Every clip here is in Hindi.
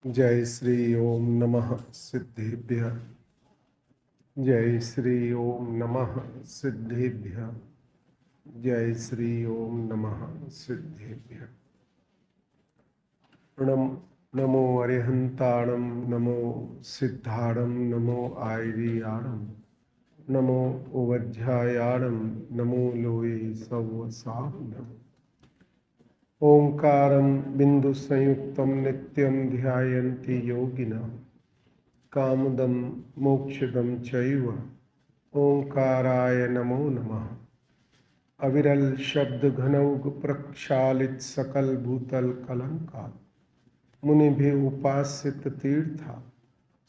जय श्री ओम नमः सिद्धेभ्यः। जय श्री ओम नमः सिद्धेभ्यः। जय श्री ओम नमः सिद्धेभ्यः। नमो अरिहंताणं, नमो सिद्धाणं, नमो आयर्याणं, नमो उवज्झायाणं, नमो लोये सवसानम्। ओंकारं बिंदु संयुक्तं नित्यं ध्यायन्ति योगिनः कामदं मोक्षदं चैव ओंकाराय नमो नमः। अविरल शब्द घनौघ प्रक्षालित सकल भूतल कलंका मुनि उपासित तीर्था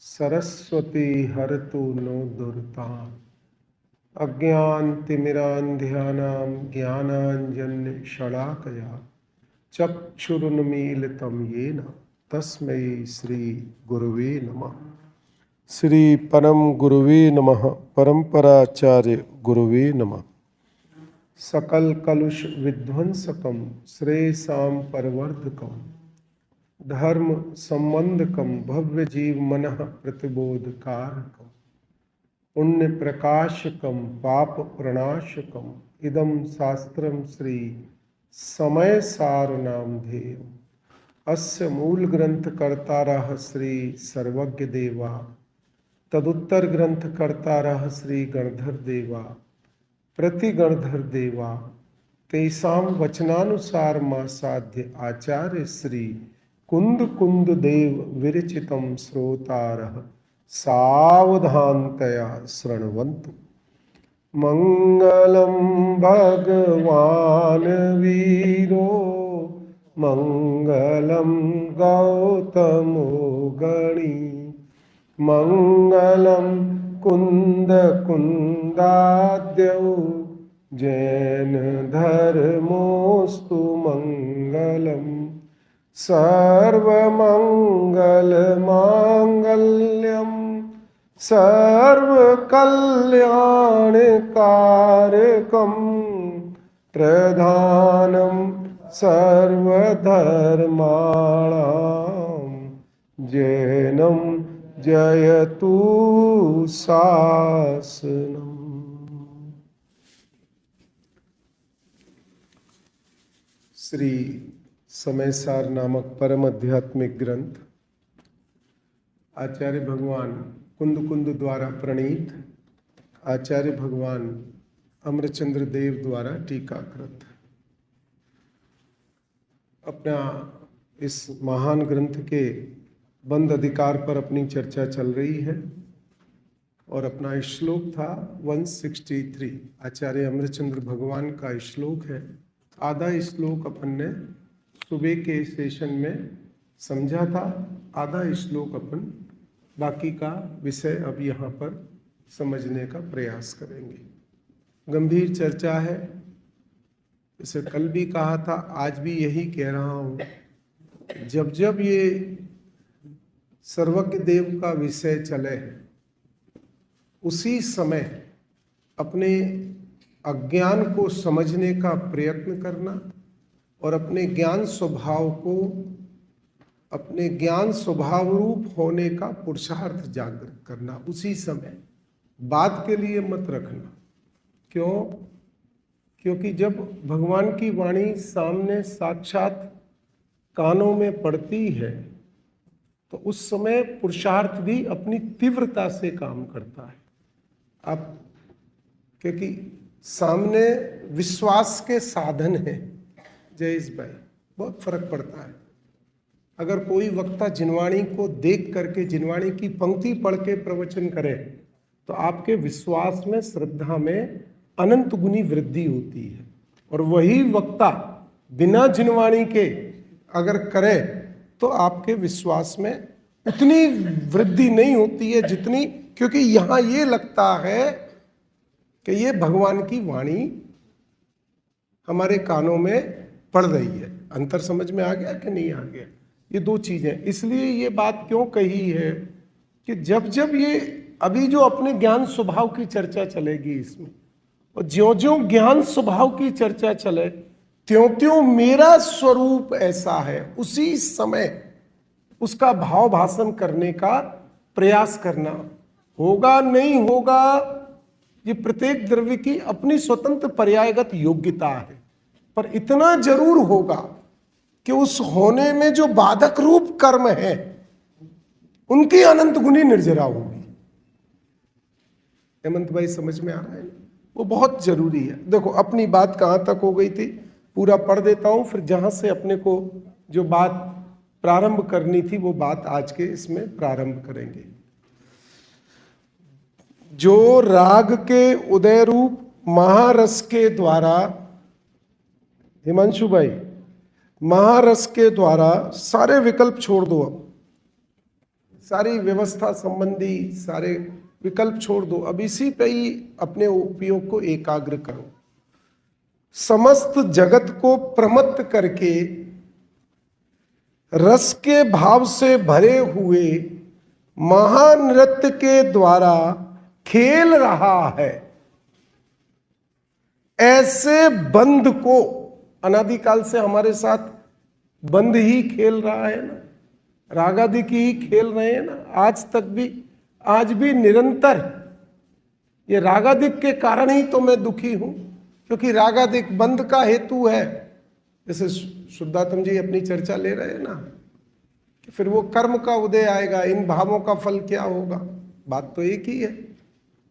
सरस्वती हरतु नो दुर्ता। अज्ञानतिमिरान्ध्यानां ज्ञानाञ्जन्य शलाकया चक्षुरुन्मीलितं येन तस्मै श्री गुरुवे नमः। श्री परम गुरुवे नमः। परंपराचार्य गुरुवे नमः। सकल कलुष विध्वंसकम श्रेयसां परवर्धकम धर्म संबंधकम भव्य जीव मनः प्रतिबोधकारकम पुण्य प्रकाशकम पाप प्रणाशकम इदम शास्त्रम श्री समय सार नामधेयम्। अस्य मूल ग्रंथ कर्तारः श्री सर्वज्ञ देवा, तदुत्तर ग्रंथ कर्तारः श्री गणधर देवा, प्रति गणधर देवा, तेषां वचनानुसार मा साध्य आचार्य श्री कुंद कुंद देव विरचितं श्रोतारः सावधानतया शृण्वन्तु। मंगलम भगवान वीरो मंगलम गौतमो गणी मंगलम कुंद कुंदाद्यौ जैन धर्मोस्तु मंगलम सर्वमंगल मांगल्यम सर्वकल्याणकारकं प्रधानं सर्वधर्माणां जैनं जयतु शासनम्। श्री समयसार नामक परम आध्यात्मिक ग्रंथ आचार्य भगवान कुंद कुंद द्वारा प्रणीत, आचार्य भगवान अमरचंद्र देव द्वारा टीकाकृत। अपना इस महान ग्रंथ के बंद अधिकार पर अपनी चर्चा चल रही है और अपना श्लोक था 163। आचार्य अमरचंद्र भगवान का श्लोक है। आधा श्लोक अपन ने सुबह के सेशन में समझा था, आधा श्लोक अपन बाकी का विषय अब यहाँ पर समझने का प्रयास करेंगे। गंभीर चर्चा है, इसे कल भी कहा था, आज भी यही कह रहा हूँ। जब जब ये सर्वज्ञ देव का विषय चले उसी समय अपने अज्ञान को समझने का प्रयत्न करना और अपने ज्ञान स्वभाव को, अपने ज्ञान स्वभाव रूप होने का पुरुषार्थ जागृत करना उसी समय, बाद के लिए मत रखना। क्यों? क्योंकि जब भगवान की वाणी सामने साक्षात कानों में पड़ती है तो उस समय पुरुषार्थ भी अपनी तीव्रता से काम करता है। अब क्योंकि सामने विश्वास के साधन हैं, जयेश भाई, बहुत फर्क पड़ता है। अगर कोई वक्ता जिनवाणी को देख करके, जिनवाणी की पंक्ति पढ़ के प्रवचन करे तो आपके विश्वास में, श्रद्धा में अनंत गुनी वृद्धि होती है। और वही वक्ता बिना जिनवाणी के अगर करे तो आपके विश्वास में उतनी वृद्धि नहीं होती है जितनी, क्योंकि यहाँ ये लगता है कि ये भगवान की वाणी हमारे कानों में पड़ रही है। अंतर समझ में आ गया कि नहीं आ गया? ये दो चीजें। इसलिए ये बात क्यों कही है कि जब जब ये अभी जो अपने ज्ञान स्वभाव की चर्चा चलेगी इसमें, और ज्यों ज्यों ज्ञान स्वभाव की चर्चा चले त्यों त्यों मेरा स्वरूप ऐसा है, उसी समय उसका भाव भाषण करने का प्रयास करना। होगा नहीं होगा, ये प्रत्येक द्रव्य की अपनी स्वतंत्र पर्यायगत योग्यता है, पर इतना जरूर होगा कि उस होने में जो बाधक रूप कर्म है उनकी अनंत गुनी निर्जरा होगी। हेमंत भाई समझ में आ रहा है? वो बहुत जरूरी है। देखो अपनी बात कहां तक हो गई थी, पूरा पढ़ देता हूं, फिर जहां से अपने को जो बात प्रारंभ करनी थी वो बात आज के इसमें प्रारंभ करेंगे। जो राग के उदय रूप महारस के द्वारा, हिमांशु भाई, महारस के द्वारा सारे विकल्प छोड़ दो, अब सारी व्यवस्था संबंधी सारे विकल्प छोड़ दो, अब इसी पे ही अपने उपयोग को एकाग्र करो। समस्त जगत को प्रमत्त करके रस के भाव से भरे हुए महानृत्य के द्वारा खेल रहा है, ऐसे बंध को, अनादिकाल से हमारे साथ बंध ही खेल रहा है ना, रागादि की ही खेल रहे हैं ना, आज तक भी, आज भी निरंतर। ये रागादिक के कारण ही तो मैं दुखी हूं, क्योंकि रागादिक बंध का हेतु है। जैसे शुद्धात्म जी अपनी चर्चा ले रहे हैं ना, कि फिर वो कर्म का उदय आएगा, इन भावों का फल क्या होगा। बात तो एक ही है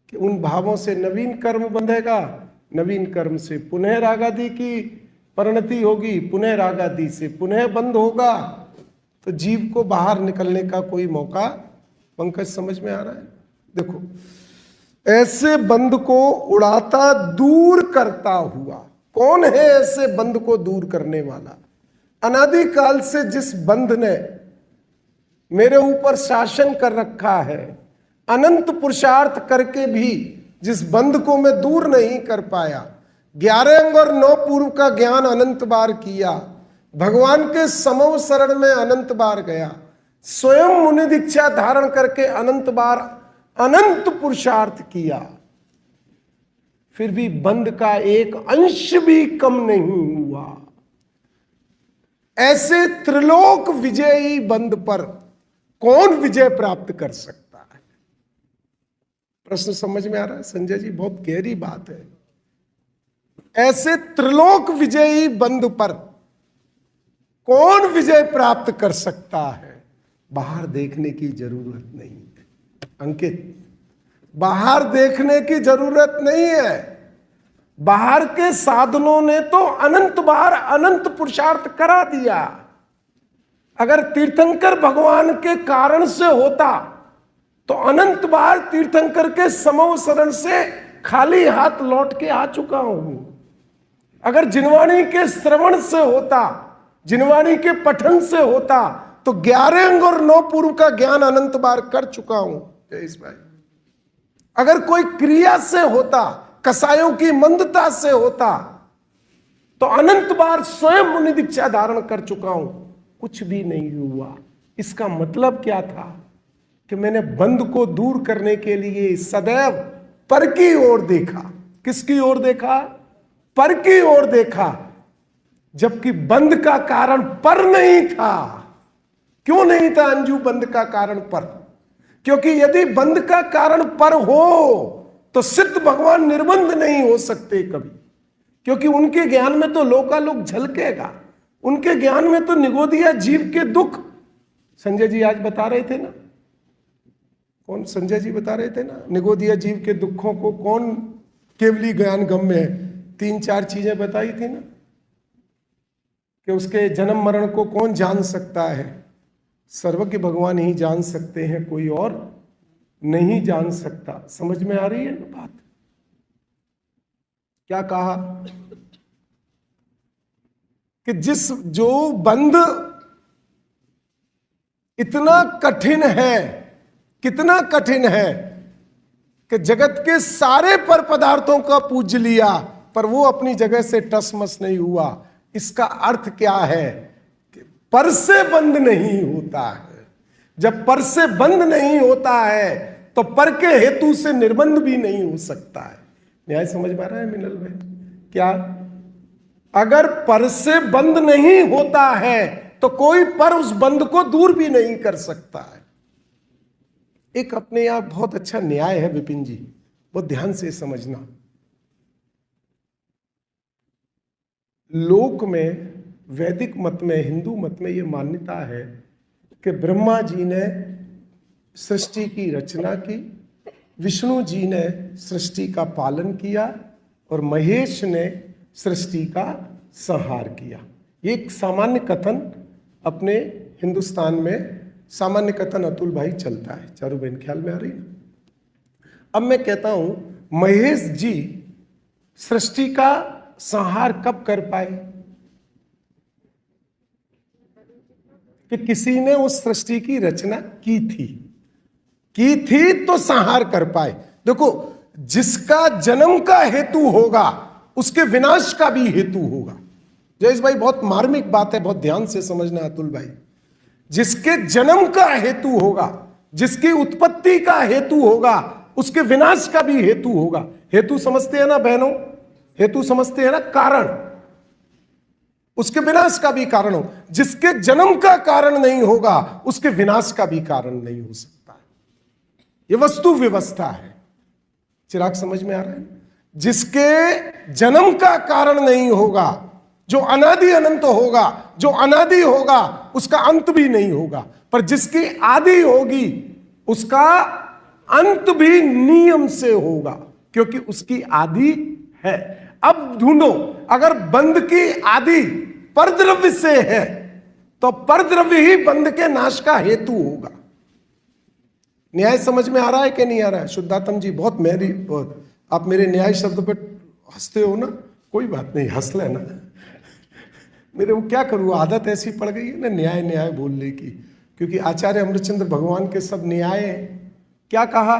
कि उन भावों से नवीन कर्म बंधेगा, नवीन कर्म से पुनः रागादि की परिणति होगी, पुनः रागादि से पुनः बंध होगा, तो जीव को बाहर निकलने का कोई मौका, पंकज समझ में आ रहा है? देखो, ऐसे बंध को उड़ाता दूर करता हुआ, कौन है ऐसे बंध को दूर करने वाला? अनादिकाल से जिस बंध ने मेरे ऊपर शासन कर रखा है, अनंत पुरुषार्थ करके भी जिस बंध को मैं दूर नहीं कर पाया, 11 अंग और 9 पूर्व का ज्ञान अनंत बार किया, भगवान के समव शरण में अनंत बार गया, स्वयं मुनि दीक्षा धारण करके अनंत बार अनंत पुरुषार्थ किया, फिर भी बंध का एक अंश भी कम नहीं हुआ। ऐसे त्रिलोक विजयी बंध पर कौन विजय प्राप्त कर सकता है? प्रश्न समझ में आ रहा है संजय जी? बहुत गहरी बात है। ऐसे त्रिलोक विजयी बंध पर कौन विजय प्राप्त कर सकता है? बाहर देखने की जरूरत नहीं है अंकित, बाहर देखने की जरूरत नहीं है। बाहर के साधनों ने तो अनंत बार अनंत पुरुषार्थ करा दिया। अगर तीर्थंकर भगवान के कारण से होता तो अनंत बार तीर्थंकर के समव शरण से खाली हाथ लौट के आ चुका हूं। अगर जिनवाणी के श्रवण से होता, जिनवाणी के पठन से होता, तो 11 अंग और 9 पूर्व का ज्ञान अनंत बार कर चुका हूं। इस भाई, अगर कोई क्रिया से होता, कसायों की मंदता से होता, तो अनंत बार स्वयं मुनि दीक्षा धारण कर चुका हूं। कुछ भी नहीं हुआ। इसका मतलब क्या था? कि मैंने बंध को दूर करने के लिए सदैव पर की ओर देखा। किसकी ओर देखा? पर की ओर देखा, जबकि बंध का कारण पर नहीं था। क्यों नहीं था अंजू बंध का कारण पर? क्योंकि यदि बंध का कारण पर हो तो सिद्ध भगवान निर्बंध नहीं हो सकते कभी, क्योंकि उनके ज्ञान में तो लोकालोक झलकेगा, उनके ज्ञान में तो निगोदिया जीव के दुख। संजय जी आज बता रहे थे ना, कौन संजय जी बता रहे थे ना, निगोदिया जीव के दुखों को कौन केवली ज्ञान गम्य है। 3-4 चीजें बताई थी ना, कि उसके जन्म मरण को कौन जान सकता है? सर्वज्ञ भगवान ही जान सकते हैं, कोई और नहीं जान सकता। समझ में आ रही है ना बात? क्या कहा? कि जो बंध इतना कठिन है, कितना कठिन है कि जगत के सारे पर पदार्थों का पूज लिया, पर वो अपनी जगह से टसमस नहीं हुआ। इसका अर्थ क्या है? कि पर से बंध नहीं होता है। जब पर से बंध नहीं होता है तो पर के हेतु से निर्बंध भी नहीं हो सकता है। न्याय समझ में आ रहा है मिनल भाई? क्या अगर पर से बंध नहीं होता है तो कोई पर उस बंध को दूर भी नहीं कर सकता है। एक अपने आप बहुत अच्छा न्याय है विपिन जी, बहुत ध्यान से समझना। लोक में, वैदिक मत में, हिंदू मत में यह मान्यता है कि ब्रह्मा जी ने सृष्टि की रचना की, विष्णु जी ने सृष्टि का पालन किया और महेश ने सृष्टि का संहार किया। ये एक सामान्य कथन अपने हिंदुस्तान में, सामान्य कथन अतुल भाई चलता है। चारू बहन ख्याल में आ रही है? अब मैं कहता हूं, महेश जी सृष्टि का संहार कब कर पाए? कि किसी ने उस सृष्टि की रचना की थी तो संहार कर पाए। देखो, जिसका जन्म का हेतु होगा उसके विनाश का भी हेतु होगा। जयेश भाई, बहुत मार्मिक बात है, बहुत ध्यान से समझना अतुल भाई। जिसके जन्म का हेतु होगा, जिसकी उत्पत्ति का हेतु होगा, उसके विनाश का भी हेतु होगा। हेतु समझते हैं ना बहनों? हेतु समझते हैं ना? कारण। उसके विनाश का भी कारण हो। जिसके जन्म का कारण नहीं होगा उसके विनाश का भी कारण नहीं हो सकता। यह वस्तु व्यवस्था है। चिराग समझ में आ रहा है? जिसके जन्म का कारण नहीं होगा, जो अनादि अनंत होगा, जो अनादि होगा उसका अंत भी नहीं होगा। पर जिसकी आदि होगी उसका अंत भी नियम से होगा, क्योंकि उसकी आदि है। अब ढूंढो, अगर बंध की आदि परद्रव्य से है तो परद्रव्य ही बंध के नाश का हेतु होगा। न्याय समझ में आ रहा है कि नहीं आ रहा है? शुद्धात्म जी, बहुत आप मेरे न्याय शब्द पर हंसते हो ना, कोई बात नहीं, हंस लेना। मेरे वो क्या करूं, आदत ऐसी पड़ गई है ना न्याय न्याय बोलने की। क्योंकि आचार्य अमृतचंद्र भगवान के सब न्याय हैं। क्या कहा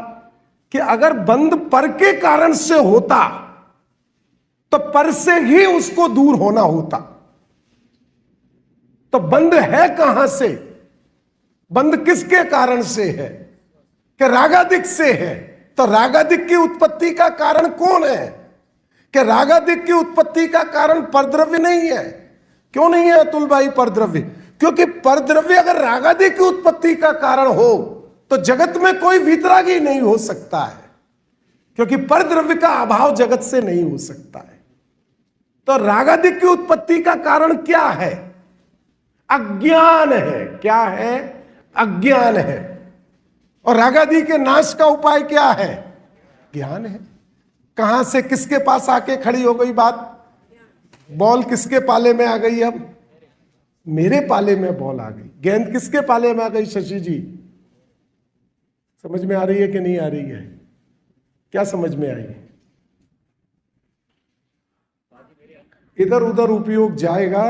कि अगर बंध पर के कारण से होता तो पर से ही उसको दूर होना होता। तो बंध है कहां से? बंध किसके कारण से है? कि रागादिक से है। तो रागादिक की उत्पत्ति का कारण कौन है? कि रागादिक की उत्पत्ति का कारण परद्रव्य नहीं है। क्यों नहीं है अतुल भाई परद्रव्य? क्योंकि परद्रव्य अगर रागादिक की उत्पत्ति का कारण हो तो जगत में कोई वीतरागी नहीं हो सकता है, क्योंकि परद्रव्य का अभाव जगत से नहीं हो सकता है। तो रागादिक की उत्पत्ति का कारण क्या है? अज्ञान है। क्या है? अज्ञान है। और रागादि के नाश का उपाय क्या है? ज्ञान है। कहां से किसके पास आके खड़ी हो गई बात? बॉल किसके पाले में आ गई? अब मेरे पाले में बॉल आ गई। गेंद किसके पाले में आ गई? शशि जी, समझ में आ रही है कि नहीं आ रही है? क्या समझ में आई? इधर उधर उपयोग जाएगा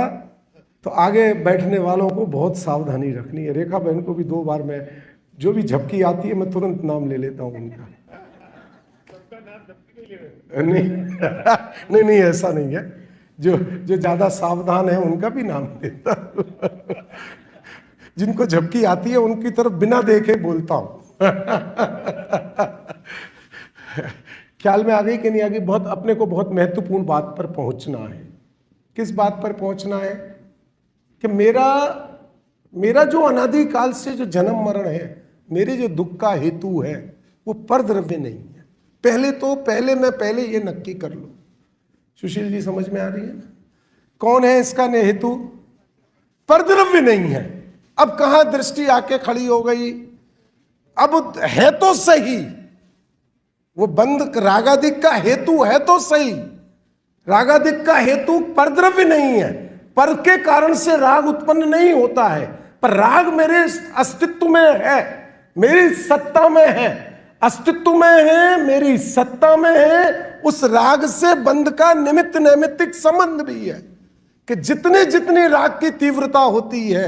तो आगे बैठने वालों को बहुत सावधानी रखनी है। रेखा बहन को भी 2 बार मैं, जो भी झपकी आती है मैं तुरंत नाम ले लेता हूं उनका। नहीं नहीं, ऐसा नहीं है। जो ज्यादा सावधान है उनका भी नाम लेता हूं। जिनको झपकी आती है उनकी तरफ बिना देखे बोलता हूं। ख्याल में आ गई कि नहीं आ गई? बहुत अपने को बहुत महत्वपूर्ण बात पर पहुंचना है। किस बात पर पहुंचना है? कि मेरा जो अनादि काल से जो जन्म मरण है, मेरे जो दुख का हेतु है वो परद्रव्य नहीं है। पहले ये नक्की कर लो। सुशील जी, समझ में आ रही है ना? कौन है इसका हेतु? परद्रव्य नहीं है। अब कहां दृष्टि आके खड़ी हो गई? अब है तो सही, वो बंध रागादिक का हेतु है तो सही। रागादिक का हेतु परद्रव्य नहीं है। पर के कारण से राग उत्पन्न नहीं होता है, पर राग मेरे अस्तित्व में है, मेरी सत्ता में है, अस्तित्व में है, मेरी सत्ता में है। उस राग से बंध का निमित्त नैमित्तिक संबंध भी है कि जितनी जितनी राग की तीव्रता होती है,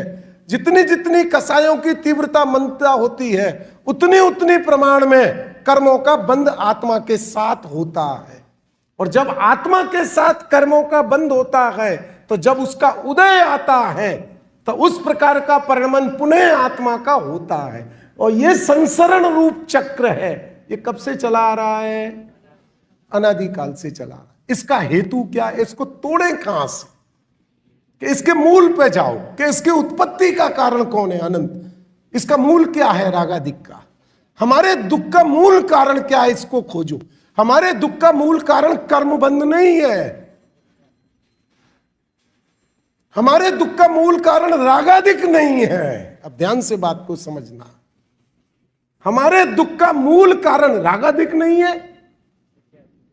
जितनी जितनी कसायों की तीव्रता मंदता होती है, उतनी उतनी प्रमाण में कर्मों का बंध आत्मा के साथ होता है। और जब आत्मा के साथ कर्मों का बंध होता है तो जब उसका उदय आता है तो उस प्रकार का परिणमन पुनः आत्मा का होता है। और यह संसरण रूप चक्र है। ये कब से चला आ रहा है? अनादि काल से चला आ रहा है। इसका हेतु क्या है? इसको तोड़े कहां से? कि इसके मूल पे जाओ कि इसकी उत्पत्ति का कारण कौन है, अनंत, इसका मूल क्या है रागादिक का, हमारे दुख का मूल कारण क्या है, इसको खोजो। हमारे दुख का मूल कारण कर्मबंध नहीं है, हमारे दुख का मूल कारण रागादिक नहीं है। अब ध्यान से बात को समझना, हमारे दुख का मूल कारण रागादिक नहीं है।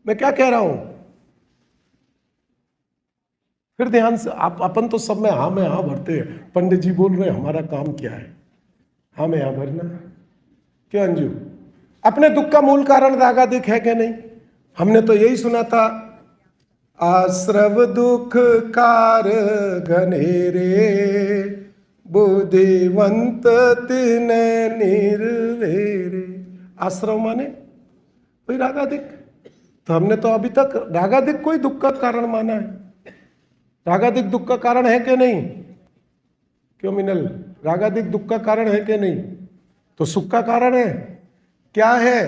मैं क्या कह रहा हूं, फिर ध्यान से, आप अपन तो सब में हाँ में हाँ भरते हैं, पंडित जी बोल रहे हैं हमारा काम क्या है, हाँ में हाँ भरना। क्यों अंजू, अपने दुख का मूल कारण रागादिक है कि नहीं? हमने तो यही सुना था, आश्रव दुख कार घनेरे बुद्धिवंत तिन निर्वेरे। आश्रव माने कोई रागादिक, तो हमने तो अभी तक रागादिक कोई दुख का कारण माना है। रागादिक दुख का कारण है कि नहीं? क्यों मिनल, रागादिक दुख का कारण है कि नहीं? तो सुख का कारण है। क्या है?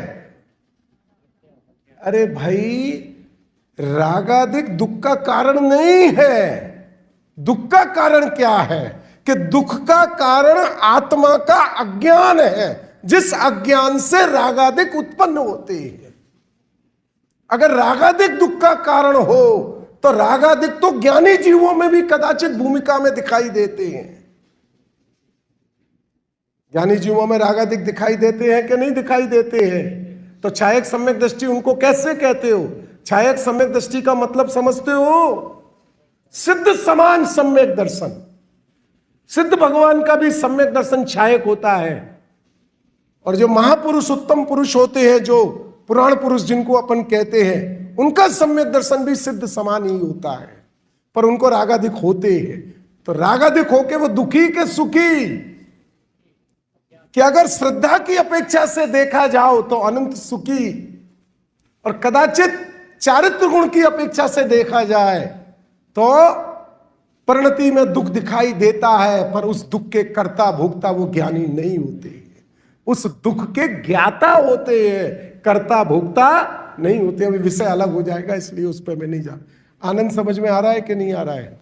अरे भाई, रागादिक दुख का कारण नहीं है। दुख का कारण क्या है कि दुख का कारण आत्मा का अज्ञान है, जिस अज्ञान से रागादिक उत्पन्न होते हैं। अगर रागादिक दुख का कारण हो तो रागादिक तो ज्ञानी जीवों में भी कदाचित भूमिका में दिखाई देते हैं। ज्ञानी जीवों में रागादिक दिखाई देते हैं कि नहीं दिखाई देते हैं? तो छायक सम्यक दृष्टि उनको कैसे कहते हो? छायक सम्यक दृष्टि का मतलब समझते हो? सिद्ध समान सम्यक दर्शन। सिद्ध भगवान का भी सम्यक दर्शन छायक होता है, और जो महापुरुष उत्तम पुरुष होते हैं, जो पुराण पुरुष जिनको अपन कहते हैं, उनका सम्यक दर्शन भी सिद्ध समान ही होता है, पर उनको रागादिक होते हैं। तो रागादिक होके वो दुखी के सुखी, कि अगर श्रद्धा की अपेक्षा से देखा जाओ तो अनंत सुखी, और कदाचित चारित्र गुण की अपेक्षा से देखा जाए तो परिणति में दुख दिखाई देता है, पर उस दुख के कर्ता भोक्ता वो ज्ञानी नहीं होते हैं। उस दुख के ज्ञाता होते हैं, कर्ता भोक्ता नहीं होते। अभी विषय अलग हो जाएगा, इसलिए उस पर मैं नहीं जा। आनंद समझ में आ रहा है कि नहीं आ रहा है?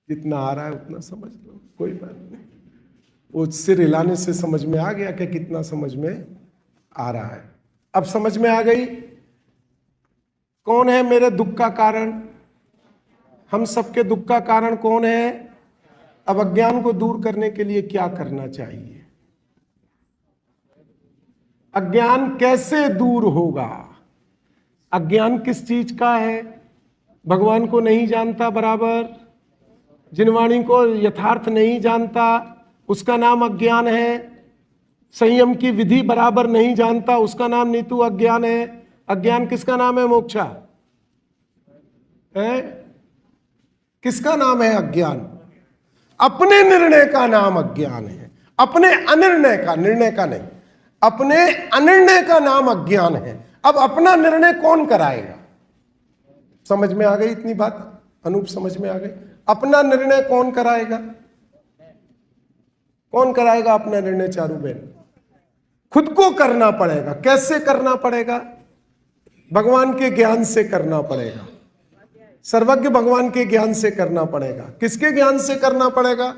जितना आ रहा है उतना समझ लो, कोई बात नहीं। वो सिर हिलाने से समझ में आ गया कि कितना समझ में आ रहा है। अब समझ में आ गई कौन है मेरे दुख का कारण? हम सबके दुख का कारण कौन है? अब अज्ञान को दूर करने के लिए क्या करना चाहिए? अज्ञान कैसे दूर होगा? अज्ञान किस चीज का है? भगवान को नहीं जानता बराबर, जिनवाणी को यथार्थ नहीं जानता, उसका नाम अज्ञान है। संयम की विधि बराबर नहीं जानता, उसका नाम नीतु अज्ञान है। अज्ञान किसका नाम है? मोक्षा है? किसका नाम है अज्ञान? अपने निर्णय का नाम अज्ञान है, अपने अनिर्णय का, निर्णय का नहीं, अपने अनिर्णय का नाम अज्ञान है। अब अपना निर्णय कौन कराएगा? समझ में आ गई इतनी बात? अनूप समझ में आ गई? अपना निर्णय कौन कराएगा? कौन कराएगा अपना निर्णय? चारू बहन, खुद को करना पड़ेगा। कैसे करना पड़ेगा? भगवान के ज्ञान से करना पड़ेगा, सर्वज्ञ भगवान के ज्ञान से करना पड़ेगा। किसके ज्ञान से करना पड़ेगा?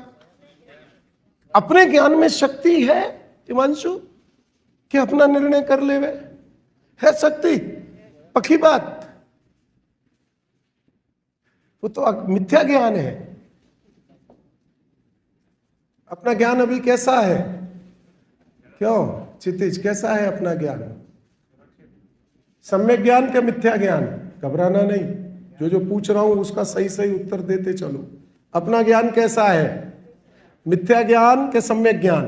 अपने ज्ञान में शक्ति है हिमांशु कि अपना निर्णय कर लेवे? है शक्ति? पक्की बात। वो तो मिथ्या ज्ञान है। अपना ज्ञान अभी कैसा है? क्यों क्षितिज, कैसा है अपना ज्ञान? सम्यक ज्ञान का मिथ्या ज्ञान? घबराना नहीं, जो पूछ रहा हूं उसका सही सही उत्तर देते चलो। अपना ज्ञान कैसा है? मिथ्या ज्ञान के सम्यक ज्ञान?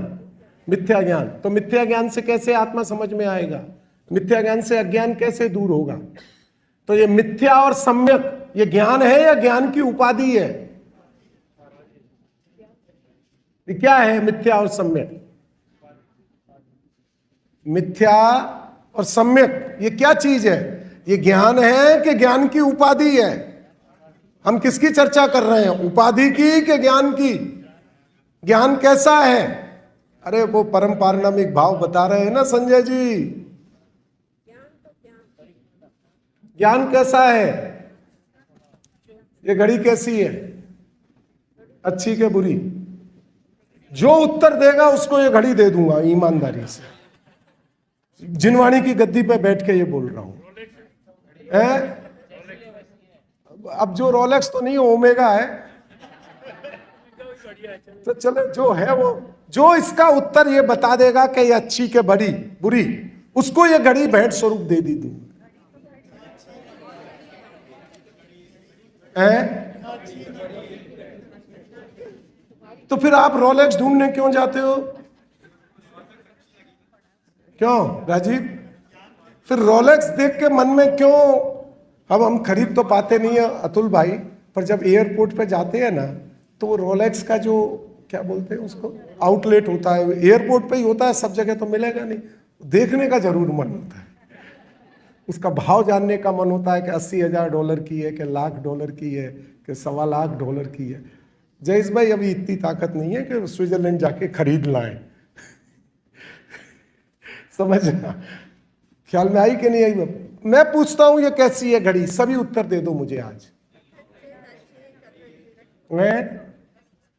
मिथ्या ज्ञान। तो मिथ्या ज्ञान से कैसे आत्मा समझ में आएगा? मिथ्या ज्ञान से अज्ञान कैसे दूर होगा? तो ये मिथ्या और सम्यक, ये ज्ञान है या ज्ञान की उपाधि है? ये क्या है मिथ्या और सम्यक? मिथ्या और सम्यक ये क्या चीज है? ये ज्ञान है कि ज्ञान की उपाधि है? हम किसकी चर्चा कर रहे हैं, उपाधि की कि ज्ञान की? ज्ञान कैसा है? अरे वो परम पारिणामिक भाव बता रहे हैं ना संजय जी। ज्ञान कैसा है? ये घड़ी कैसी है, अच्छी के बुरी? जो उत्तर देगा उसको ये घड़ी दे दूंगा ईमानदारी से। जिनवाणी की गद्दी पे बैठ के ये बोल रहा हूं। अब जो रोलेक्स तो नहीं, ओमेगा है। तो चलो, जो है वो, जो इसका उत्तर ये बता देगा कि ये अच्छी के बुरी, उसको ये घड़ी भेंट स्वरूप दे दी दूं। तो फिर आप रोलेक्स ढूंढने क्यों जाते हो? क्यों राजीव? फिर रोलेक्स देख के मन में क्यों? अब हम खरीद तो पाते नहीं है अतुल भाई, पर जब एयरपोर्ट पे जाते हैं ना, तो वो रोलेक्स का जो क्या बोलते हैं उसको, आउटलेट होता है, एयरपोर्ट पे ही होता है, सब जगह तो मिलेगा नहीं। देखने का जरूर मन होता है, उसका भाव जानने का मन होता है कि $80,000 की है, कि $1,00,000 की है, कि $1,25,000 की है। जयेश भाई अभी इतनी ताकत नहीं है कि स्विट्जरलैंड जाके खरीद लाएं। समझना, ख्याल में आई कि नहीं आई? मैं पूछता हूं ये कैसी है घड़ी, सभी उत्तर दे दो मुझे आज।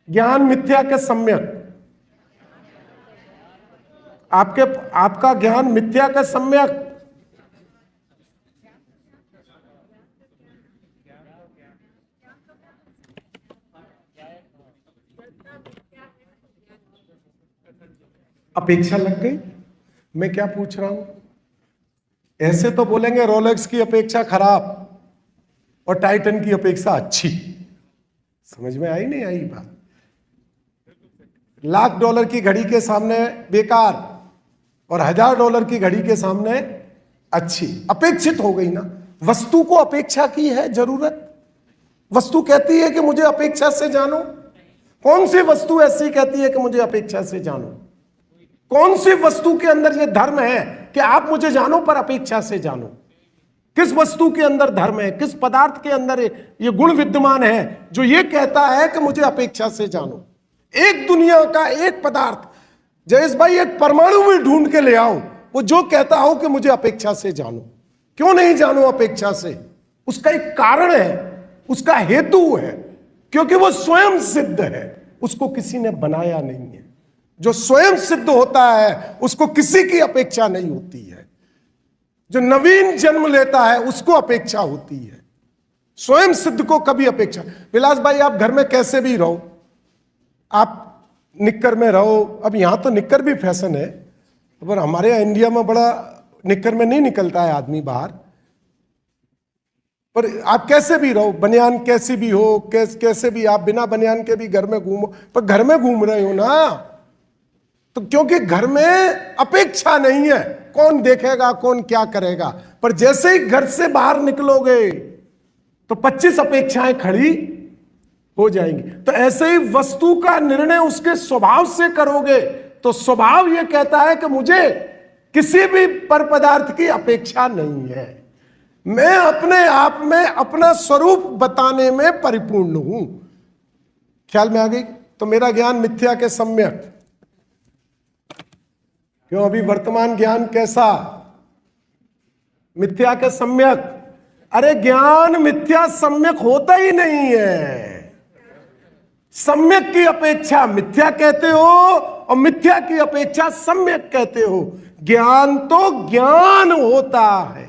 ज्ञान मिथ्या के सम्यक, आपका ज्ञान मिथ्या का सम्यक। अपेक्षा लग गई? मैं क्या पूछ रहा हूं? ऐसे तो बोलेंगे रोलेक्स की अपेक्षा खराब और टाइटन की अपेक्षा अच्छी। समझ में आई नहीं आई बात? $1,00,000 की घड़ी के सामने बेकार और $1,000 की घड़ी के सामने अच्छी। अपेक्षित हो गई ना। वस्तु को अपेक्षा की है जरूरत। वस्तु कहती है कि मुझे अपेक्षा से जानो। कौन सी वस्तु ऐसी कहती है कि मुझे अपेक्षा से जानो? कौन सी वस्तु के अंदर यह धर्म है कि आप मुझे जानो पर अपेक्षा से जानो? किस वस्तु के अंदर धर्म है? किस पदार्थ के अंदर ये गुण विद्यमान है जो ये कहता है कि मुझे अपेक्षा से जानो? एक दुनिया का एक पदार्थ, जयेश भाई एक परमाणु भी ढूंढ के ले आओ, वो जो कहता हो कि मुझे अपेक्षा से जानो। क्यों नहीं जानो अपेक्षा से? उसका एक कारण है, उसका हेतु है, क्योंकि वो स्वयं सिद्ध है, उसको किसी ने बनाया नहीं है। जो स्वयं सिद्ध होता है उसको किसी की अपेक्षा नहीं होती है। जो नवीन जन्म लेता है उसको अपेक्षा होती है, स्वयं सिद्ध को कभी अपेक्षा। विलास भाई आप घर में कैसे भी रहो, आप निक्कर में रहो, अब यहां तो निक्कर भी फैशन है, पर हमारे यहाँ इंडिया में बड़ा निक्कर में नहीं निकलता है आदमी बाहर। पर आप कैसे भी रहो, बनियान कैसी भी हो, कैसे भी आप बिना बनियान के भी घर में घूमो, पर घर में घूम रहे हो ना, तो क्योंकि घर में अपेक्षा नहीं है, कौन देखेगा कौन क्या करेगा। पर जैसे ही घर से बाहर निकलोगे तो 25 अपेक्षाएं खड़ी हो जाएंगी। तो ऐसे ही वस्तु का निर्णय उसके स्वभाव से करोगे तो स्वभाव यह कहता है कि मुझे किसी भी पर पदार्थ की अपेक्षा नहीं है, मैं अपने आप में अपना स्वरूप बताने में परिपूर्ण हूं। ख्याल में आ गई? तो मेरा ज्ञान मिथ्या के सम्यक। क्यों? अभी वर्तमान ज्ञान कैसा? मिथ्या के सम्यक। अरे ज्ञान मिथ्या सम्यक होता ही नहीं है। सम्यक की अपेक्षा मिथ्या कहते हो और मिथ्या की अपेक्षा सम्यक कहते हो। ज्ञान तो ज्ञान होता है।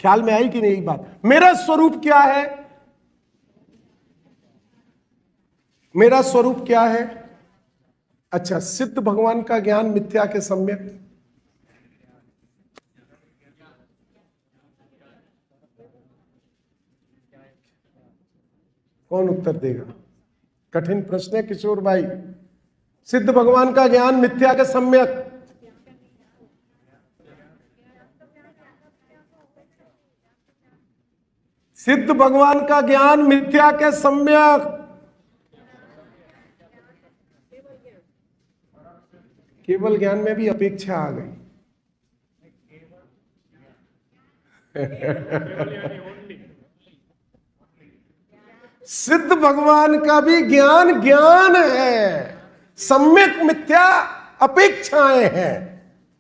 ख्याल में आई कि नहीं बात? मेरा स्वरूप क्या है? मेरा स्वरूप क्या है? अच्छा, सिद्ध भगवान का ज्ञान मिथ्या के सम्यक। कौन उत्तर देगा? कठिन प्रश्न है किशोर भाई। सिद्ध भगवान का ज्ञान मिथ्या के सम्यक। सिद्ध भगवान का ज्ञान मिथ्या के सम्यक। केवल ज्ञान में भी अपेक्षा आ गई। सिद्ध भगवान का भी ज्ञान ज्ञान है, सम्यक मिथ्या अपेक्षाएं हैं,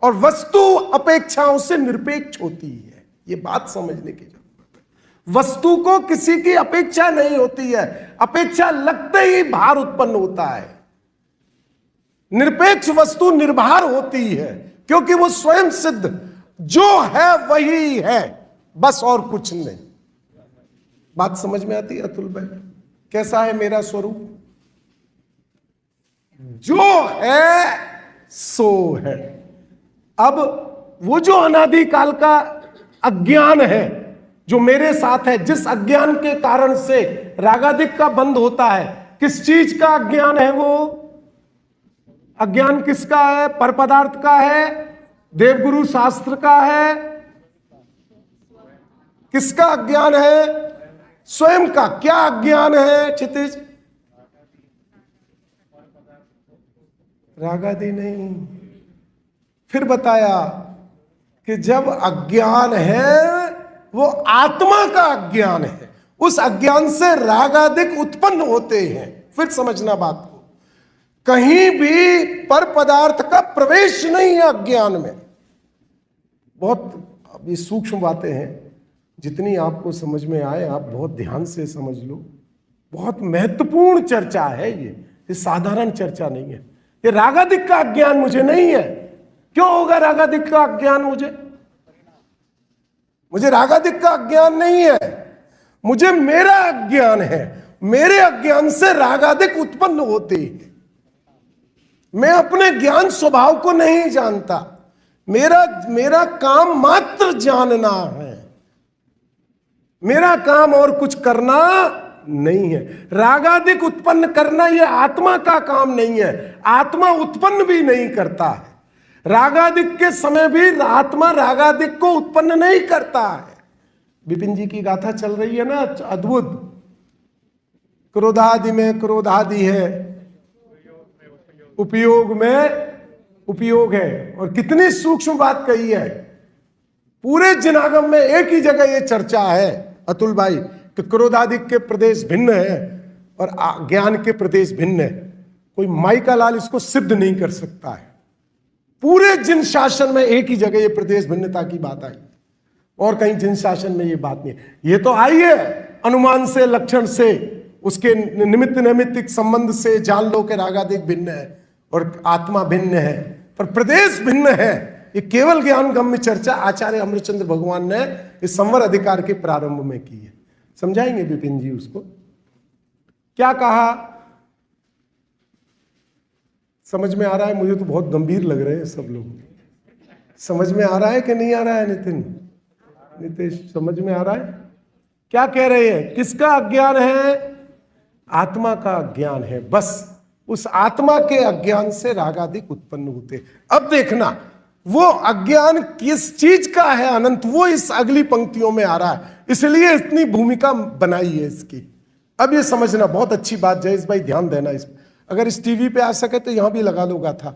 और वस्तु अपेक्षाओं से निरपेक्ष होती है। ये बात समझने की जरूरत है। वस्तु को किसी की अपेक्षा नहीं होती है, अपेक्षा लगते ही भार उत्पन्न होता है। निरपेक्ष वस्तु निर्भर होती है क्योंकि वो स्वयं सिद्ध, जो है वही है, बस और कुछ नहीं। बात समझ में आती है अतुल भाई? कैसा है मेरा स्वरूप? जो है सो है। अब वो जो अनादिकाल का अज्ञान है जो मेरे साथ है, जिस अज्ञान के कारण से रागादिक का बंध होता है, किस चीज का अज्ञान है? वो अज्ञान किसका है? पर पदार्थ का है, देवगुरु शास्त्र का है, किसका अज्ञान है? स्वयं का। क्या अज्ञान है क्षितिज? रागादि नहीं। फिर बताया कि जब अज्ञान है वो आत्मा का अज्ञान है, उस अज्ञान से रागादिक उत्पन्न होते हैं। फिर समझना बात को, कहीं भी पर पदार्थ का प्रवेश नहीं है अज्ञान में। बहुत ये सूक्ष्म बातें हैं, जितनी आपको समझ में आए आप बहुत ध्यान से समझ लो। बहुत महत्वपूर्ण चर्चा है ये साधारण चर्चा नहीं है। ये रागादिक का अज्ञान मुझे नहीं है। क्यों होगा रागादिक का अज्ञान? मुझे रागादिक का अज्ञान नहीं है, मुझे मेरा अज्ञान है। मेरे अज्ञान से रागादिक उत्पन्न होते हैं। मैं अपने ज्ञान स्वभाव को नहीं जानता। मेरा काम मात्र जानना है, मेरा काम और कुछ करना नहीं है। रागादिक उत्पन्न करना यह आत्मा का काम नहीं है, आत्मा उत्पन्न भी नहीं करता है। रागादिक के समय भी आत्मा रागादिक को उत्पन्न नहीं करता है। विपिन जी की गाथा चल रही है ना, अद्भुत। क्रोधादि में क्रोधादि है, उपयोग में उपयोग है। और कितनी सूक्ष्म बात कही है। पूरे जिनागम में एक ही जगह यह चर्चा है अतुल भाई कि क्रोधादिक के प्रदेश भिन्न है और ज्ञान के प्रदेश भिन्न है। कोई माई का लाल इसको सिद्ध नहीं कर सकता है। पूरे जिन शासन में एक ही जगह ये प्रदेश भिन्नता की बात आई, और कहीं जिन शासन में ये बात नहीं। ये तो आई है अनुमान से, लक्षण से, उसके निमित्त नैमित्तिक संबंध से जान लो कि रागादिक भिन्न है और आत्मा भिन्न है, पर प्रदेश भिन्न है। ये केवल ज्ञान गम्य चर्चा आचार्य अमृतचंद्र भगवान ने इस संवर अधिकार के प्रारंभ में की है। समझाएंगे विपिन जी उसको। क्या कहा? समझ में आ रहा है? मुझे तो बहुत गंभीर लग रहे हैं सब लोग। समझ में आ रहा है कि नहीं आ रहा है? नितेश समझ में आ रहा है? क्या कह रहे हैं? किसका अज्ञान है? आत्मा का अज्ञान है। बस उस आत्मा के अज्ञान से रागादिक उत्पन्न होते। अब देखना वो अज्ञान किस चीज का है अनंत, वो इस अगली पंक्तियों में आ रहा है। इसलिए इतनी भूमिका बनाई है इसकी। अब ये समझना बहुत अच्छी बात, जयेश भाई ध्यान देना इस। अगर इस टीवी पे आ सके तो यहां भी लगा लो गाथा,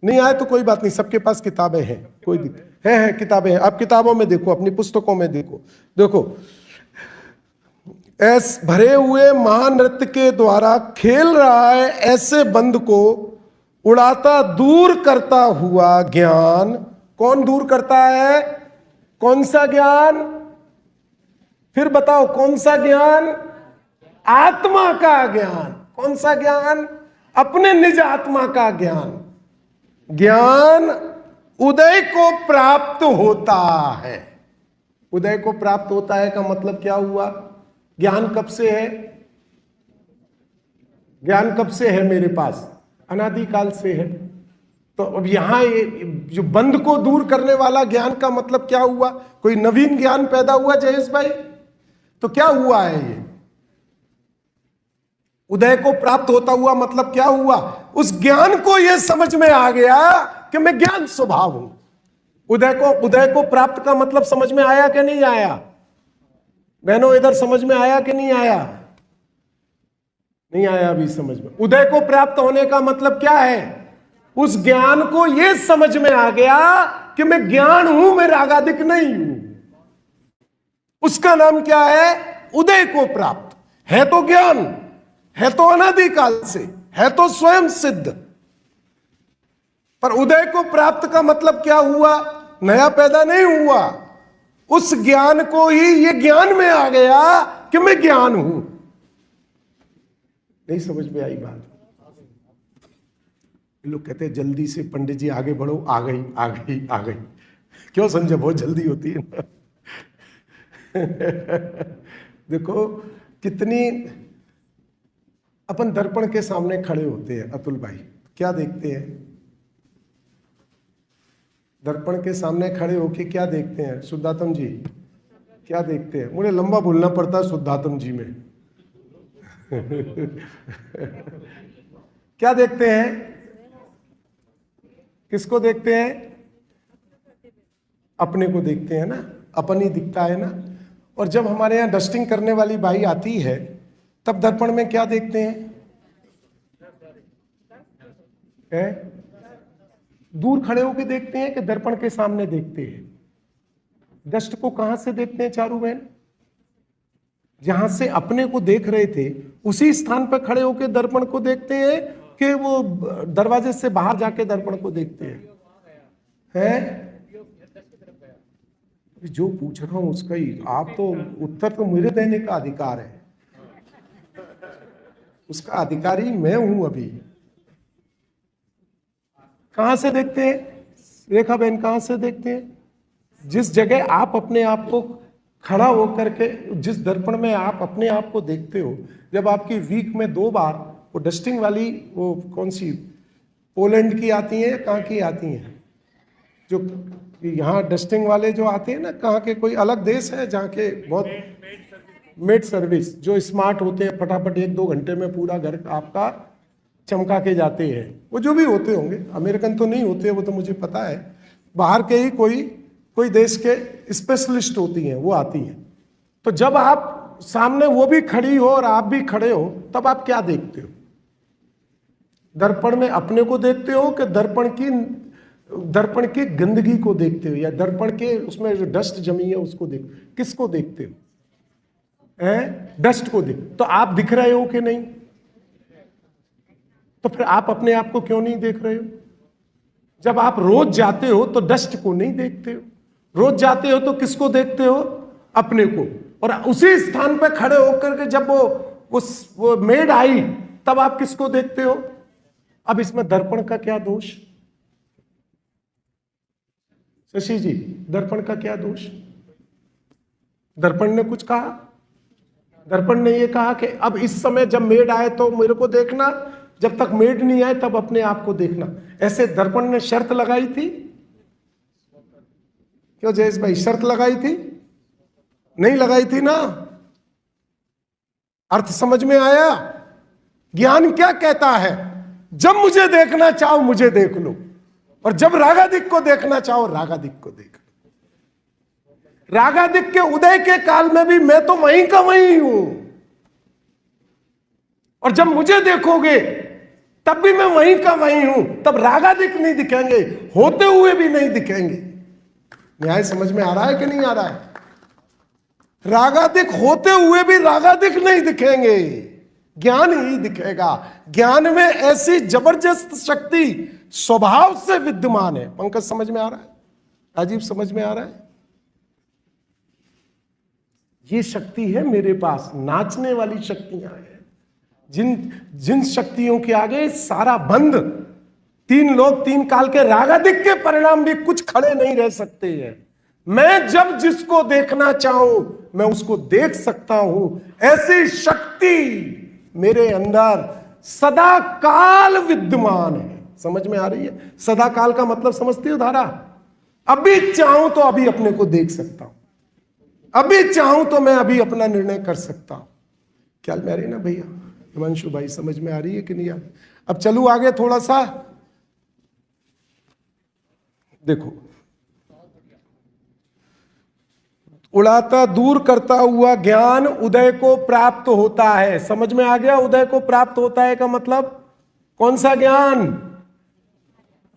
नहीं आए तो कोई बात नहीं, सबके पास किताबें हैं, कोई दिक्कत है किताबें हैं। आप किताबों में देखो, अपनी पुस्तकों में देखो ऐस भरे हुए महानृत्य के द्वारा खेल रहा है ऐसे बंद को उड़ाता दूर करता हुआ ज्ञान। कौन दूर करता है? कौन सा ज्ञान? फिर बताओ कौन सा ज्ञान? आत्मा का ज्ञान। कौन सा ज्ञान? अपने निज आत्मा का ज्ञान। ज्ञान उदय को प्राप्त होता है। उदय को प्राप्त होता है का मतलब क्या हुआ? ज्ञान कब से है? ज्ञान कब से है मेरे पास? अनादिकाल से है। तो अब यहां जो बंध को दूर करने वाला ज्ञान का मतलब क्या हुआ? कोई नवीन ज्ञान पैदा हुआ जयेश भाई? तो क्या हुआ है ये? उदय को प्राप्त होता हुआ मतलब क्या हुआ? उस ज्ञान को यह समझ में आ गया कि मैं ज्ञान स्वभाव हूं। उदय को प्राप्त का मतलब समझ में आया कि नहीं आया? बहनों इधर समझ में आया कि नहीं आया? नहीं आया अभी समझ में। उदय को प्राप्त होने का मतलब क्या है? उस ज्ञान को यह समझ में आ गया कि मैं ज्ञान हूं, मैं रागादिक नहीं हूं। उसका नाम क्या है? उदय को प्राप्त। है तो ज्ञान, है तो अनादिकाल से, है तो स्वयं सिद्ध। पर उदय को प्राप्त का मतलब क्या हुआ? नया पैदा नहीं हुआ। उस ज्ञान को ही ये ज्ञान में आ गया कि मैं ज्ञान हूं। नहीं समझ में आई बात? लोग कहते हैं जल्दी से पंडित जी आगे बढ़ो, आ गई आ गई आ गई। क्यों संजय, बहुत जल्दी होती है ना। देखो कितनी, अपन दर्पण के सामने खड़े होते हैं अतुल भाई, क्या देखते हैं? दर्पण के सामने खड़े होके क्या देखते हैं शुद्धात्म जी? क्या देखते हैं? मुझे लंबा बोलना पड़ता है शुद्धात्म जी में। क्या देखते हैं? किसको देखते हैं? अपने को देखते हैं ना, अपन ही दिखता है ना। और जब हमारे यहाँ डस्टिंग करने वाली बाई आती है तब दर्पण में क्या देखते हैं? दूर खड़े होके देखते हैं कि दर्पण के सामने देखते हैं? डस्ट को कहां से देखते हैं चारू बहन? जहां से अपने को देख रहे थे उसी स्थान पर खड़े होकर दर्पण को देखते हैं कि वो दरवाजे से बाहर जाके दर्पण को देखते हैं? जो पूछ रहा हूं उसका ही आप तो उत्तर तो मुझे देने का अधिकार है, उसका अधिकारी मैं हूं। अभी कहां से देखते हैं रेखा बहन? कहां से देखते हैं? जिस जगह आप अपने आप को खड़ा होकर के, जिस दर्पण में आप अपने आप को देखते हो, जब आपकी वीक में 2 बार वो डस्टिंग वाली, वो कौन सी पोलैंड की आती है, कहाँ की आती हैं, जो यहाँ डस्टिंग वाले जो आते हैं ना, कहाँ के कोई अलग देश है जहाँ के बहुत मेड सर्विस जो स्मार्ट होते हैं, फटाफट 1-2 घंटे में पूरा घर आपका चमका के जाते हैं। वो जो भी होते होंगे, अमेरिकन तो नहीं होते, वो तो मुझे पता है, बाहर के ही कोई देश के स्पेशलिस्ट होती हैं, वो आती हैं। तो जब आप सामने वो भी खड़ी हो और आप भी खड़े हो, तब आप क्या देखते हो? दर्पण में अपने को देखते हो कि दर्पण की गंदगी को देखते हो, या दर्पण के उसमें जो डस्ट जमी है उसको किसको देखते हो? डस्ट को देख। तो आप दिख रहे हो कि नहीं? तो फिर आप अपने आप को क्यों नहीं देख रहे हो? जब आप रोज जाते हो तो डस्ट को नहीं देखते हो, रोज जाते हो तो किसको देखते हो? अपने को। और उसी स्थान पर खड़े होकर के जब वो मेड आई तब आप किसको देखते हो? अब इसमें दर्पण का क्या दोष? शशि जी, दर्पण का क्या दोष? दर्पण ने कुछ कहा? दर्पण ने ये कहा कि अब इस समय जब मेड आए तो मेरे को देखना, जब तक मेड नहीं आए तब अपने आप को देखना। ऐसे दर्पण ने शर्त लगाई थी? क्यों जयेश भाई, शर्त लगाई थी? नहीं लगाई थी ना। अर्थ समझ में आया? ज्ञान क्या कहता है? जब मुझे देखना चाहो मुझे देख लो, और जब रागादिक को देखना चाहो रागादिक को देख लो। रागादिक के उदय के काल में भी मैं तो वहीं का वहीं हूं, और जब मुझे देखोगे तब भी मैं वहीं का वहीं हूं। तब रागादिक नहीं दिखेंगे, होते हुए भी नहीं दिखेंगे। न्याय समझ में आ रहा है कि नहीं आ रहा है? रागादिक होते हुए भी रागादिक नहीं दिखेंगे, ज्ञान ही दिखेगा। ज्ञान में ऐसी जबरदस्त शक्ति स्वभाव से विद्यमान है। पंकज समझ में आ रहा है? राजीव समझ में आ रहा है? ये शक्ति है मेरे पास, नाचने वाली शक्तियां हैं, जिन शक्तियों के आगे सारा बंद, 3 लोक 3 काल के रागादिक के परिणाम भी कुछ खड़े नहीं रह सकते हैं। मैं जब जिसको देखना चाहूं मैं उसको देख सकता हूं। ऐसी शक्ति मेरे अंदर सदा काल विद्यमान है। समझ में आ रही है? सदा काल का मतलब समझती हो धारा? अभी चाहूं तो अभी अपने को देख सकता हूं, अभी चाहूं तो मैं अभी अपना निर्णय कर सकता हूं। ख्याल में आ रही है ना भैया? हिमांशु भाई समझ में आ रही है कि नहीं आ रही? अब चलू आगे थोड़ा सा। देखो, उड़ाता दूर करता हुआ ज्ञान उदय को प्राप्त होता है। समझ में आ गया? उदय को प्राप्त होता है का मतलब कौन सा ज्ञान?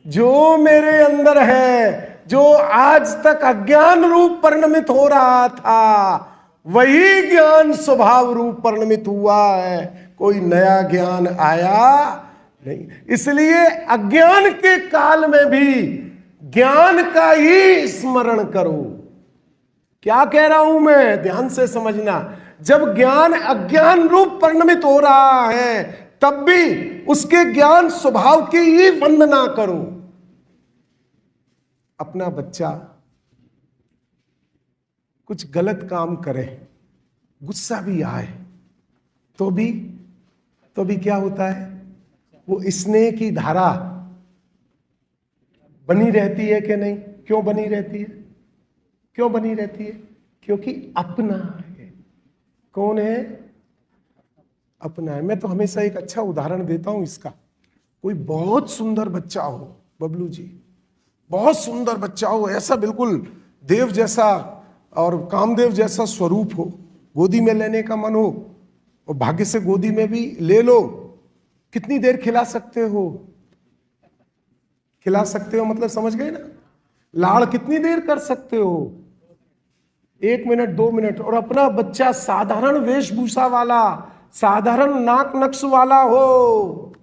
जो मेरे अंदर है, जो आज तक अज्ञान रूप परिणमित हो रहा था, वही ज्ञान स्वभाव रूप परिणमित हुआ है। कोई नया ज्ञान आया नहीं। इसलिए अज्ञान के काल में भी ज्ञान का ही स्मरण करो। क्या कह रहा हूं मैं, ध्यान से समझना। जब ज्ञान अज्ञान रूप परिणमित हो रहा है, तब भी उसके ज्ञान स्वभाव की ही वंदना करो। अपना बच्चा कुछ गलत काम करे, गुस्सा भी आए, तो भी क्या होता है, वो स्नेह की धारा बनी रहती है कि नहीं? क्यों बनी रहती है? क्यों बनी रहती है? क्योंकि अपना है। कौन है? अपना है। मैं तो हमेशा एक अच्छा उदाहरण देता हूं इसका। कोई बहुत सुंदर बच्चा हो, बबलू जी, बहुत सुंदर बच्चा हो, ऐसा बिल्कुल देव जैसा और कामदेव जैसा स्वरूप हो, गोदी में लेने का मन हो, और भाग्य से गोदी में भी ले लो, कितनी देर खिला सकते हो? खिला सकते हो मतलब समझ गए ना? लाड़ कितनी देर कर सकते हो? 1 मिनट 2 मिनट। और अपना बच्चा साधारण वेशभूषा वाला, साधारण नाक नक्श वाला हो,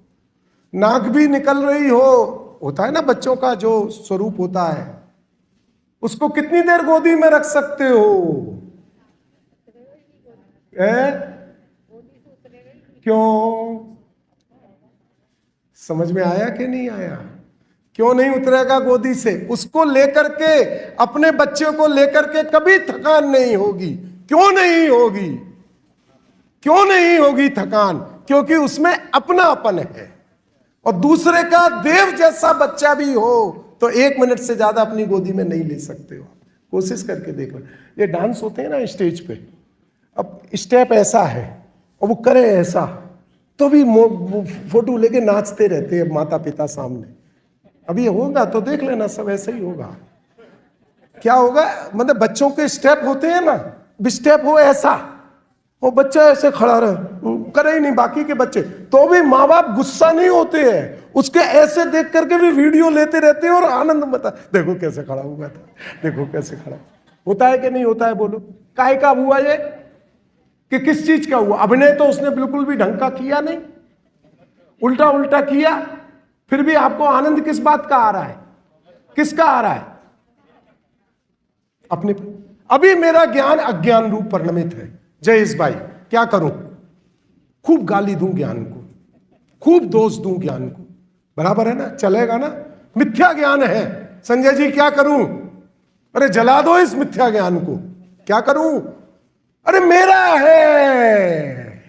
नाक भी निकल रही हो, होता है ना बच्चों का जो स्वरूप होता है, उसको कितनी देर गोदी में रख सकते हो? क्यों? समझ में आया कि नहीं आया? क्यों नहीं उतरेगा गोदी से? उसको लेकर के, अपने बच्चे को लेकर के कभी थकान नहीं होगी। क्यों नहीं होगी? क्यों नहीं होगी थकान? क्योंकि उसमें अपनापन है। और दूसरे का देव जैसा बच्चा भी हो तो 1 मिनट से ज्यादा अपनी गोदी में नहीं ले सकते हो। कोशिश करके देख लो। ये डांस होते हैं ना स्टेज पे, अब स्टेप ऐसा है और वो करे ऐसा, तो भी वो फोटो लेके नाचते रहते हैं माता पिता सामने। अभी होगा तो देख लेना, सब ऐसे ही होगा। क्या होगा, मतलब बच्चों के स्टेप होते हैं ना, स्टेप हो ऐसा, वो बच्चा ऐसे खड़ा रहे, करे ही नहीं बाकी के बच्चे, तो भी माँ बाप गुस्सा नहीं होते हैं, उसके ऐसे देख करके भी वीडियो लेते रहते हैं और आनंद बता, देखो कैसे खड़ा हुआ था, देखो कैसे खड़ा। होता है कि नहीं होता है? बोलो, काहे का हुआ ये, कि किस चीज का हुआ? अभिनय तो उसने बिल्कुल भी ढंग का किया नहीं, उल्टा उल्टा किया, फिर भी आपको आनंद किस बात का आ रहा है? किसका आ रहा है? अपने। अभी मेरा ज्ञान अज्ञान रूप परिणमित है, जयेश भाई, क्या करूं? खूब गाली दूं ज्ञान को, खूब दोष दूं ज्ञान को, बराबर है ना? चलेगा ना? मिथ्या ज्ञान है, संजय जी क्या करूं? अरे जला दो इस मिथ्या ज्ञान को। क्या करूं? अरे मेरा है,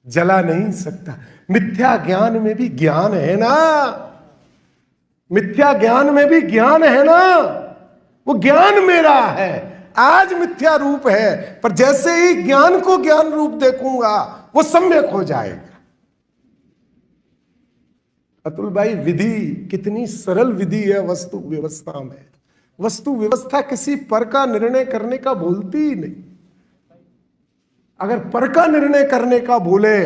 जला नहीं सकता। मिथ्या ज्ञान में भी ज्ञान है ना, मिथ्या ज्ञान में भी ज्ञान है ना, वो ज्ञान मेरा है। आज मिथ्या रूप है, पर जैसे ही ज्ञान को ज्ञान रूप देखूंगा वो सम्यक हो जाएगा। अतुल भाई, विधि कितनी सरल विधि है वस्तु व्यवस्था में। वस्तु व्यवस्था किसी पर का निर्णय करने का बोलती ही नहीं। अगर पर का निर्णय करने का बोले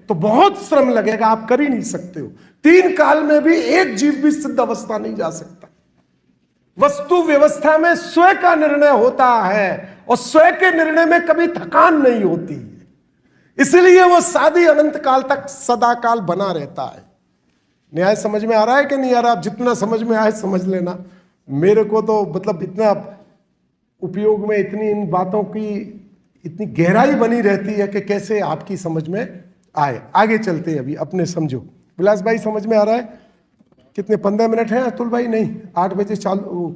तो बहुत श्रम लगेगा, आप कर ही नहीं सकते हो। 3 काल में भी एक जीव भी सिद्ध अवस्था नहीं जा सकता। वस्तु व्यवस्था में स्वयं का निर्णय होता है और स्वयं के निर्णय में कभी थकान नहीं होती है, इसलिए वो सादी अनंत काल तक सदा काल बना रहता है। न्याय समझ में आ रहा है कि नहीं आ रहा? आप जितना समझ में आए समझ लेना। मेरे को तो मतलब इतना उपयोग में, इतनी इन बातों की इतनी गहराई बनी रहती है कि कैसे आपकी समझ में आए। आगे चलते हैं, अभी अपने समझो। विलास भाई समझ में आ रहा है? कितने 15 मिनट है अतुल भाई? नहीं, 8 बजे चालू,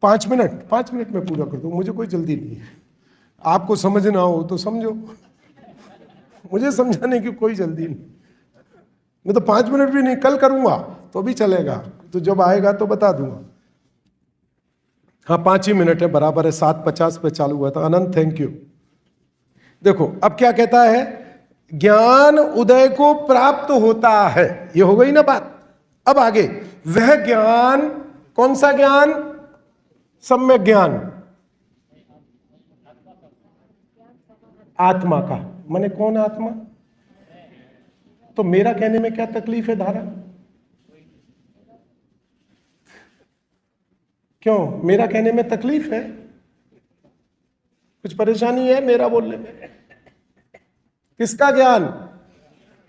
5 मिनट में पूरा कर दूं, मुझे कोई जल्दी नहीं है। आपको समझना हो तो समझो, मुझे समझाने की कोई जल्दी नहीं। मैं तो 5 मिनट भी नहीं, कल करूंगा तो भी चलेगा, तो जब आएगा तो बता दूंगा। हाँ 5 ही मिनट है, बराबर है। 7:50 पे चालू हुआ था। अनंत थैंक यू। देखो अब क्या कहता है, ज्ञान उदय को प्राप्त होता है, ये हो गई ना बात। अब आगे, वह ज्ञान, कौन सा ज्ञान? सम्यक ज्ञान, आत्मा का। माने कौन आत्मा? तो मेरा कहने में क्या तकलीफ है धारा? क्यों मेरा कहने में तकलीफ है? कुछ परेशानी है मेरा बोलने में? किसका ज्ञान?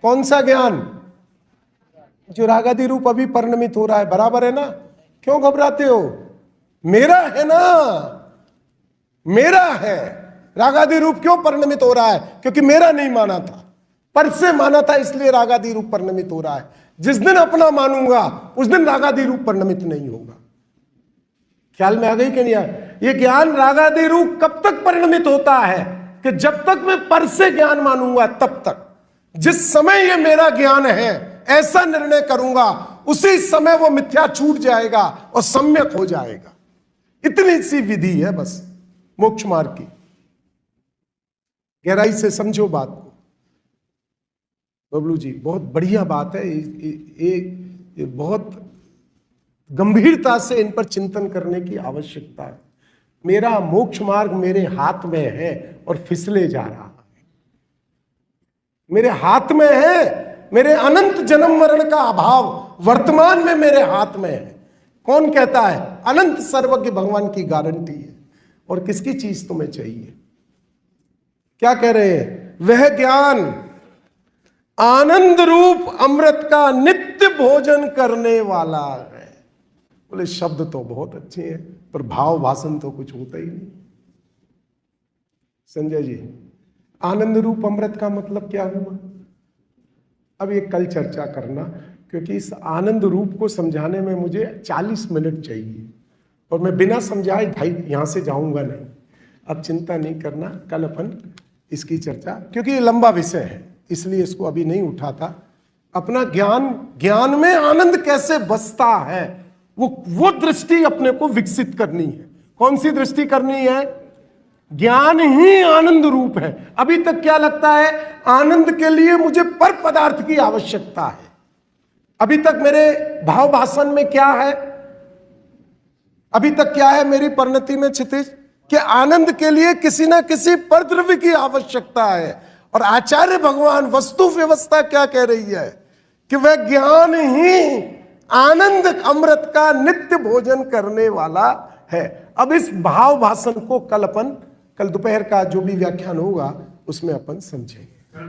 कौन सा ज्ञान? जो रागादि रूप अभी परिणमित हो रहा है, बराबर है ना? क्यों घबराते हो? मेरा है ना, मेरा है। रागादि रूप क्यों परिणमित हो रहा है? क्योंकि मेरा नहीं माना था, पर से माना था, इसलिए रागादि रूप परिणमित हो रहा है। जिस दिन अपना मानूंगा उस दिन रागादि रूप परिणमित नहीं होगा। ख्याल में आ गई कि नहीं आया? ये ज्ञान रागादि रूप कब तक परिणमित होता है? कि जब तक मैं पर से ज्ञान मानूंगा तब तक। जिस समय ये मेरा ज्ञान है ऐसा निर्णय करूंगा, उसी समय वो मिथ्या छूट जाएगा और सम्यक हो जाएगा। इतनी सी विधि है बस मोक्ष मार्ग की। गहराई से समझो बात को बबलू जी, बहुत बढ़िया बात है। ये बहुत गंभीरता से इन पर चिंतन करने की आवश्यकता है। मेरा मोक्ष मार्ग मेरे हाथ में है और फिसले जा रहा है, मेरे हाथ में है। मेरे अनंत जन्म मरण का अभाव वर्तमान में मेरे हाथ में है। कौन कहता है? अनंत सर्वज्ञ भगवान की गारंटी है। और किसकी चीज तुम्हें चाहिए? क्या कह रहे हैं? वह ज्ञान आनंद रूप अमृत का नित्य भोजन करने वाला है। बोले शब्द तो बहुत अच्छे हैं पर भाव भाषण तो कुछ होता ही नहीं। संजय जी, आनंद रूप अमृत का मतलब क्या हुआ? अब ये कल चर्चा करना, क्योंकि इस आनंद रूप को समझाने में मुझे 40 मिनट चाहिए और मैं बिना समझाए यहां से जाऊंगा नहीं। अब चिंता नहीं करना, कल अपन इसकी चर्चा, क्योंकि ये लंबा विषय है इसलिए इसको अभी नहीं उठाता। अपना ज्ञान में आनंद कैसे बसता है वो दृष्टि अपने को विकसित करनी है। कौन सी दृष्टि करनी है? ज्ञान ही आनंद रूप है। अभी तक क्या लगता है? आनंद के लिए मुझे पर पदार्थ की आवश्यकता है। अभी तक मेरे भाव भाषण में क्या है? अभी तक क्या है मेरी परिणति में क्षितिज? कि आनंद के लिए किसी ना किसी पर द्रव्य की आवश्यकता है। और आचार्य भगवान वस्तु व्यवस्था क्या कह रही है? कि वह ज्ञान ही आनंद अमृत का नित्य भोजन करने वाला है। अब इस भाव भाषण को कल दोपहर का जो भी व्याख्यान होगा उसमें अपन समझेंगे।